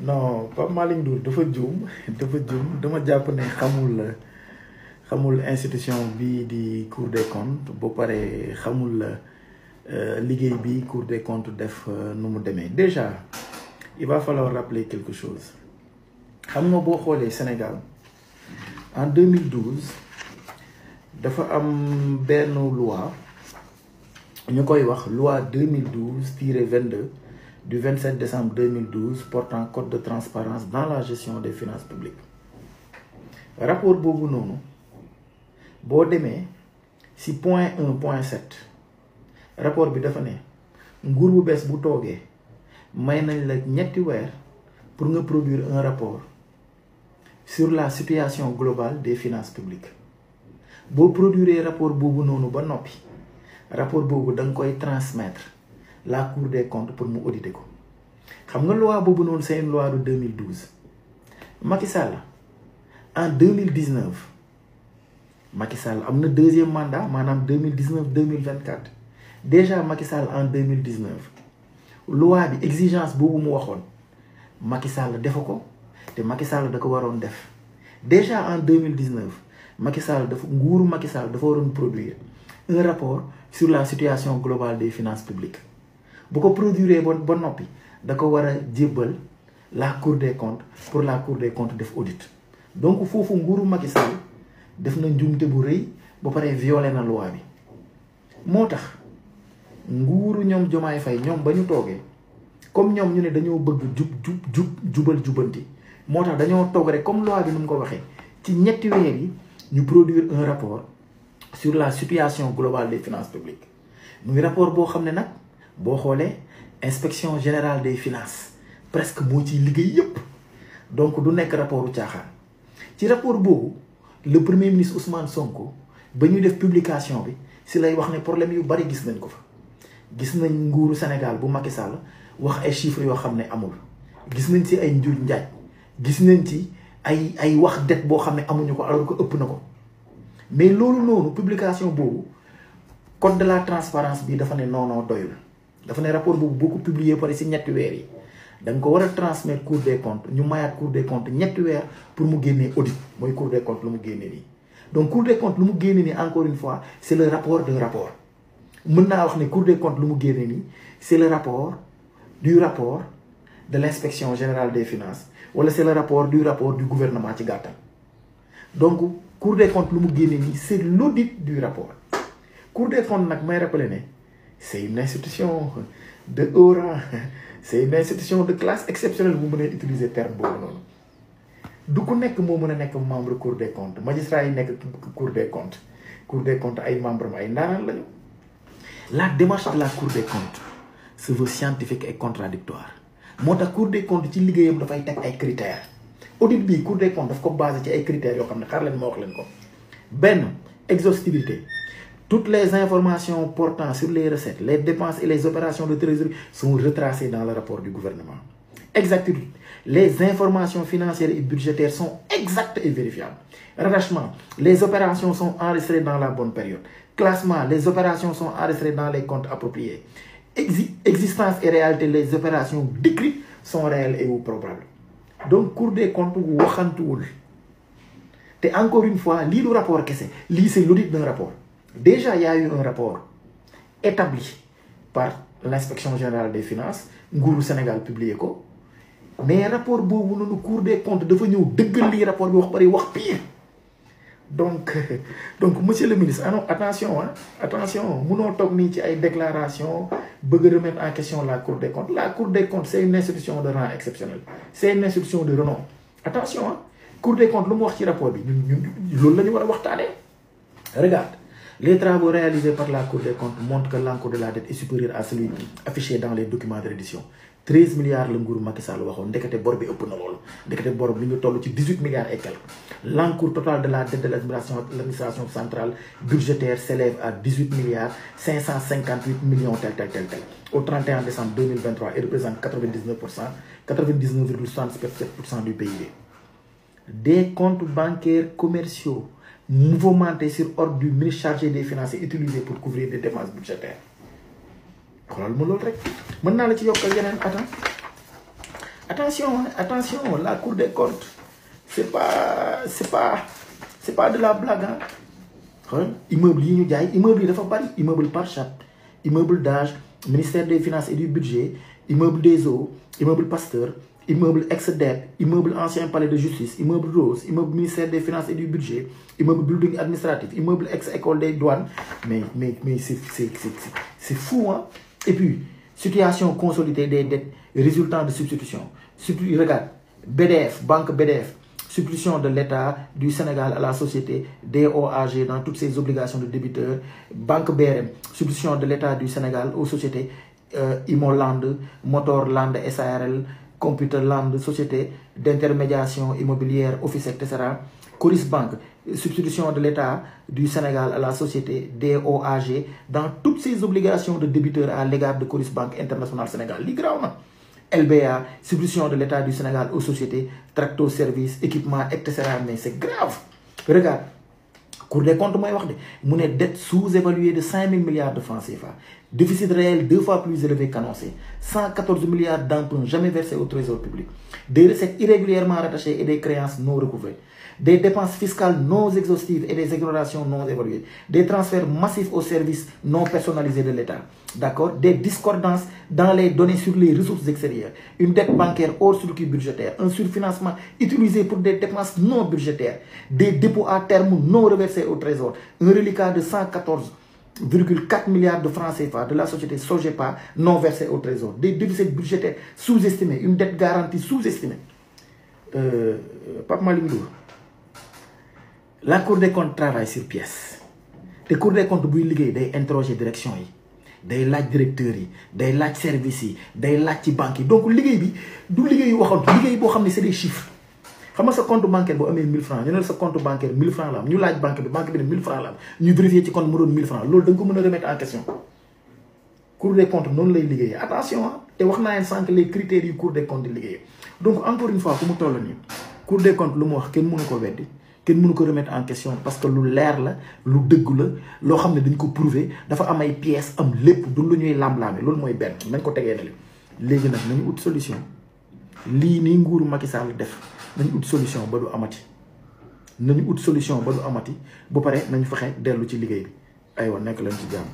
non Pape Malick Ndour dafa juum dama jàpp ne xamul institution bi di Cour des comptes ba pare xamul liggéey bi Cour des comptes def nu mu demee. Déjà il va falloir rappeler quelque chose xam nga boo xoolee Sénégal en 2012 dafa am benn loi ñu koy wax loi 2012-22 du 27 décembre 2012 portant code de transparence dans la gestion des finances publiques. Rapport boobu noonu boo demee ci point 1.7 rapport bi dafa ne nguur bu bees bu toogee may nañ la ñetti weer pour nga produire un rapport sur la situation globale des finances publiques. boo produire rapport boobu noonu ba noppi rapport boobu da nga koy transmettre la Cour des comptes pour mu auditer ko. xam nga loi boobu noonu c'est une loi de 2012. Macky Sall en 2019 Macky Sall am na deuxième mandat maanaam 2019-2024 déjà Macky Sall en 2019 loi bi exigence boobu mu waxoon Macky Sall defa ko te Macky Sall da ko waroon def déjà en 2019 Macky Sall nguuru Macky Sall dafa waroon produire un rapport sur la situation globale des finances publiques. bu ko produire ba noppi da ko war a jébbal la Cour des comptes pour la Cour des comptes def audit. donc foofu nguuru Macky Sall def na njuumte bu rëy ba pare violé na loi bi moo tax nguuru ñoom Diomaye Faye ñoom ba ñu toogee comme ñoom ñu ne dañoo bëgg jubal jubanti moo tax dañoo toog rek comme loi bi nu mu ko waxee ci ñetti weer yi ñu produire un rapport sur la situation globale des finances publiques. muy rapport boo xam ne nag boo xoolee inspection générale des finances presque moo ciy liggéey yépp donc du nekk rapportu caaxaan. ci rapport boobu le premier ministre Ousmane Sonko ba ñuy def publication bi si lay wax ne problème yu bari gis nañ ko fa. gis nañ nguuru Sénégal bu Macky Sall wax ay chiffres yoo xam ne amul gis nañ ci ay njuuj njaaj gis nañ ci ay wax det boo xam ne amuñu ko alors que ëpp na ko mais loolu noonu publication boobu code de la transparence bi dafa ne non doyul. dafa ne rapport boobu boo ko publier pare ci ñetti weer yi da nga ko war a transmettre Cour des comptes ñu mayaat Cour des comptes ñetti weer pour mu génnee audit mooy Cour des comptes lu mu génnee nii. donc Cour des comptes lu mu génnee nii encore une fois c'est le rapport d'un rapport mën naa wax ne Cour des comptes lu mu génnee nii c'est le rapport de l'inspection générale des finances wala c'est le rapport du gouvernement ci gàttal. donc Cour des comptes lu mu génnee nii c'est l'audit du rapport. Cour des comptes nag may rappeler ne c'est une institution de haut rang c'est une institution de classe exceptionnelle bu mën a utiliser terme boobu noonu du ku nekk moo mën a nekk membre Cour des comptes magistrat yi nekk Cour des comptes ay membre am ay ndaanaan lañu. la démarche de la Cour des comptes se veut scientifique et contradictoire moo tax Cour des comptes ci liggéeyam dafay teg ay critères audit bii Cour des comptes daf ko basé ci ay critères yoo xam ne xaar leen ma wax leen ko. benn exhaustivité. Toutes les informations portant sur les recettes, les dépenses et les opérations de trésorerie sont retracées dans le rapport du gouvernement. Exactitude. Les informations financières et budgétaires sont exactes et vérifiables. Rattachement. Les opérations sont enregistrées dans la bonne période. Classement. Les opérations sont enregistrées dans les comptes appropriés. Existence et réalité. Les opérations décrites sont réelles et ou probables. Donc, Cour des comptes waxantuwul. Et encore une fois, lii du rapport kese. Lii c'est l'audit d'un rapport. Déjà, il y a eu un rapport établi par l'inspection générale des finances, nguuru Sénégal publié ko mais rapport boobu noonu Cour des comptes dafa ñëw dëggal lii rapport bi wax bari wax pire. donc monsieur le ministre attention munoo toog nii ci ay déclaration bëgg a remettre en question la Cour des comptes. La Cour des comptes c'est une institution de rang exceptionnel, c'est une institution de renom. Attention Cour des comptes lu mu wax ci rapport bi ñun loolu la ñu war a waxtaanee. Regarde. Les travaux réalisés par la Cour des comptes montrent que l'encours de la dette est supérieur à celui affiché dans les documents de reddition. 13 milliards la nguuru Macky Sall waxoon ndekete bor bi ëpp na loolu ndekete bor bi ñu toll ci 18 milliards et quelques. L'encours total de la dette de l'administration centrale budgétaire s'élève à 18 milliards 558 millions tel. Au 31 décembre 2023 et représente 99,67% du PIB. Des comptes bancaires commerciaux mouvementé sur ordre du ministre chargé des finances utilisé pour couvrir des dépenses budgétaires xoolal ma loolu rek mën naa la ci yokkal yeneen attention la Cour des comptes c'est pas de la blague hein. Immeuble yi ñu jaay immeuble yi dafa bari immeuble Parchat immeuble d'âge ministère des finances et du budget immeuble des eaux immeuble Pasteur immeuble ex-DEP immeuble ancien palais de justice immeuble Rose immeuble ministère des finances et du budget immeuble building administratif immeuble ex-école des douanes mais c'est fou hein. Et puis situation consolidée des dettes résultant de substitution regarde BDF banque BDF substitution de l'État du Sénégal à la société DOAG dans toutes ses obligations de débiteur. Banque BRM, substitution de l'État du Sénégal aux sociétés Imoland, Motorland, SARL, Computerland, société d'intermédiation immobilière, Office, etc. Coris Bank, substitution de l'État du Sénégal à la société DOAG dans toutes ses obligations de débiteur à l'égard de Coris Bank International Sénégal. LBA, substitution de l'État du Sénégal aux sociétés, tracto services, équipements, etc. Mais c'est grave. Regarde, Cour des comptes, mon dette sous-évaluée de 5 000 milliards de francs CFA. Déficit réel 2 fois plus élevé qu'annoncé. 114 milliards d'emprunts jamais versés au trésor public. Des recettes irrégulièrement rattachées et des créances non recouvrées. Des dépenses fiscales non exhaustives et des exonérations non évaluées. Des transferts massifs aux services non personnalisés de l'État. D'accord? Des discordances dans les données sur les ressources extérieures. Une dette bancaire hors circuit budgétaire. Un surfinancement utilisé pour des dépenses non budgétaires. Des dépôts à terme non reversés au trésor. Un reliquat de 114,4 milliards de francs CFA de la société Sogepa non versés au trésor. Des déficits budgétaires sous-estimés. Une dette garantie sous-estimée. Pape Malick Ndour. La Cour des comptes travaille sur pièce. La Cour des comptes buy liggéey day interroger direction yi day laaj directeur yi day laaj service yi day laaj ci banque yi donc liggéey bi du liggéey waxal liggéey boo xam ne c'est des chiffres xam nga sa compte bancaire boo amee 1000 francs ñu ne sa compte bancaire 1000 francs la am ñu laaj banque bi ne 1000 francs la am ñu vérifier ci compte mu doon 1000 francs loolu da nga ko mën a remettre en question. Cour des comptes noonu lay liggéeyee attention te wax naa leen sànq les critères yu Cour des comptes di liggéeyee donc encore une fois ku mu toll nii Cour des comptes lu mu wax kenn mënu ko weddi. Kenn mënu ko remettre en question parce que lu leer la lu dëgg la loo xam ne dañ ko prouver dafa am ay pièces am lépp du lu ñuy lamlaame loolu mooy benn nañ ko tegee na léegi nag nañu ut solution lii nii nguuru Macky Sall def nañu ut solution ba du amati nañu ut solution ba du amati bu pare nañu fexe dellu ci liggéey bi aywa nekk leen ci jàmm